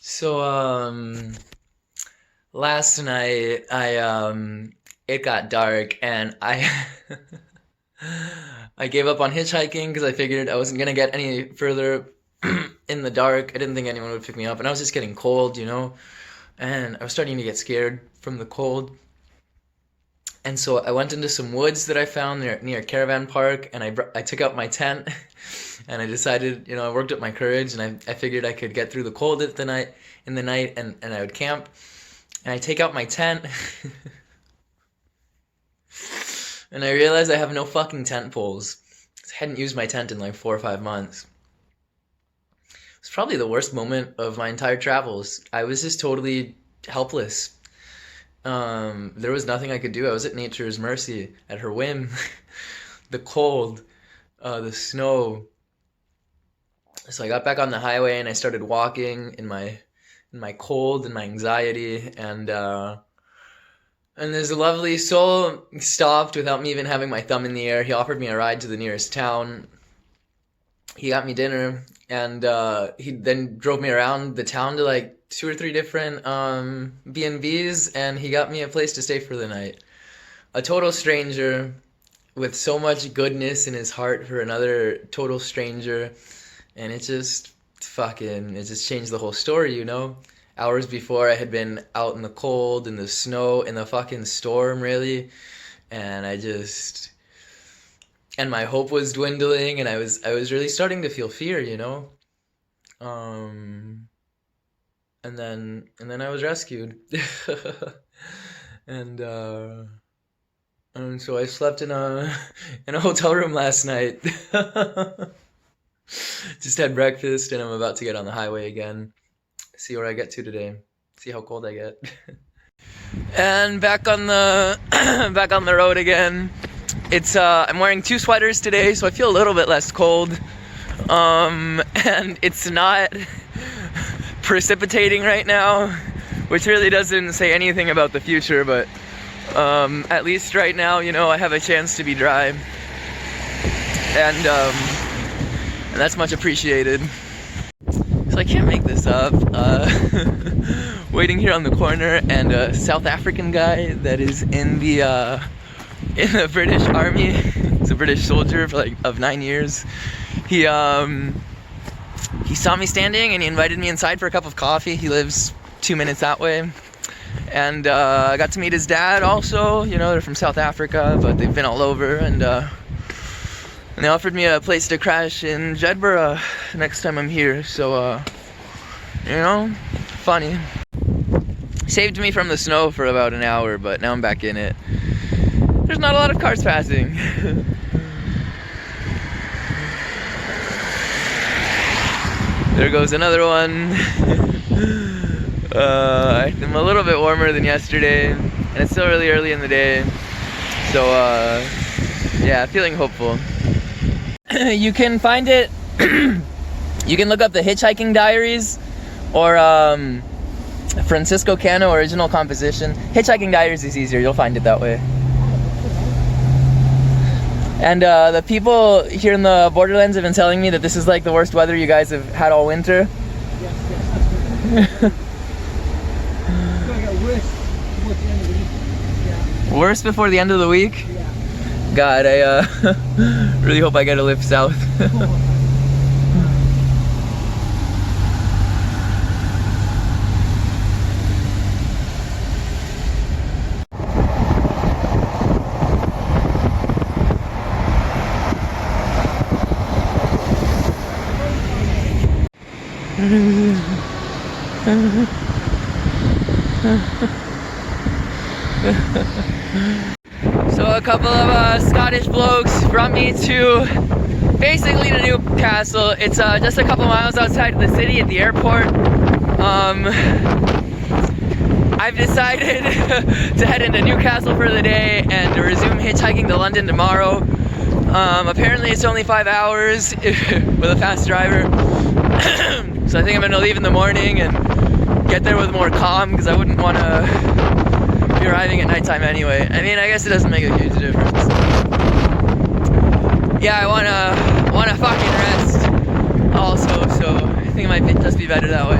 So last night it got dark and I I gave up on hitchhiking because I figured I wasn't gonna get any further in the dark. I didn't think anyone would pick me up, and I was just getting cold, and I was starting to get scared from the cold. And so I went into some woods that I found near a caravan park, and I took out my tent, and I decided, I worked up my courage, and I figured I could get through the cold in the night, and I would camp. And I take out my tent, and I realized I have no fucking tent poles. I hadn't used my tent in like 4 or 5 months. It's probably the worst moment of my entire travels. I was just totally helpless. There was nothing I could do. I was at nature's mercy, at her whim. The cold, the snow. So I got back on the highway and I started walking in my cold and my anxiety, and this lovely soul stopped without me even having my thumb in the air. He offered me a ride to the nearest town. He got me dinner, and he then drove me around the town to like 2 or 3 different B&Bs, and he got me a place to stay for the night. A total stranger with so much goodness in his heart for another total stranger, and it just changed the whole story. Hours before, I had been out in the cold, in the snow, in the fucking storm, really, and and my hope was dwindling, and I was really starting to feel fear, and then I was rescued. and so I slept in a hotel room last night. Just had breakfast, and I'm about to get on the highway again. See where I get to today. See how cold I get. And back on the back on the road again. It's I'm wearing 2 sweaters today, so I feel a little bit less cold. And it's not precipitating right now, which really doesn't say anything about the future, but at least right now, I have a chance to be dry. And that's much appreciated. So I can't make this up. Waiting here on the corner, and a South African guy that is in the British Army. He's a British soldier of 9 years. He saw me standing, and he invited me inside for a cup of coffee. He lives 2 minutes that way. And I got to meet his dad also. They're from South Africa, but they've been all over, and they offered me a place to crash in Jedburgh next time I'm here. So, funny. Saved me from the snow for about an hour, but now I'm back in it. There's not a lot of cars passing. There goes another one. I'm a little bit warmer than yesterday, and it's still really early in the day. So, yeah, feeling hopeful. You can find it, you can look up the Hitchhiking Diaries, or Francisco Cano original composition. Hitchhiking Diaries is easier, you'll find it that way. And the people here in the borderlands have been telling me that this is like the worst weather you guys have had all winter. Yes. It's gonna get worse towards the end of the week. Yeah. Worse before the end of the week? Yeah. God, I really hope I get a lift south. So a couple of Scottish blokes brought me to basically to Newcastle. It's just a couple miles outside of the city at the airport. I've decided to head into Newcastle for the day and to resume hitchhiking to London tomorrow. Apparently it's only 5 hours with a fast driver. So I think I'm going to leave in the morning and get there with more calm, because I wouldn't want to be arriving at nighttime anyway. I mean, I guess it doesn't make a huge difference. Yeah, I wanna fucking rest also, so I think it might just be better that way.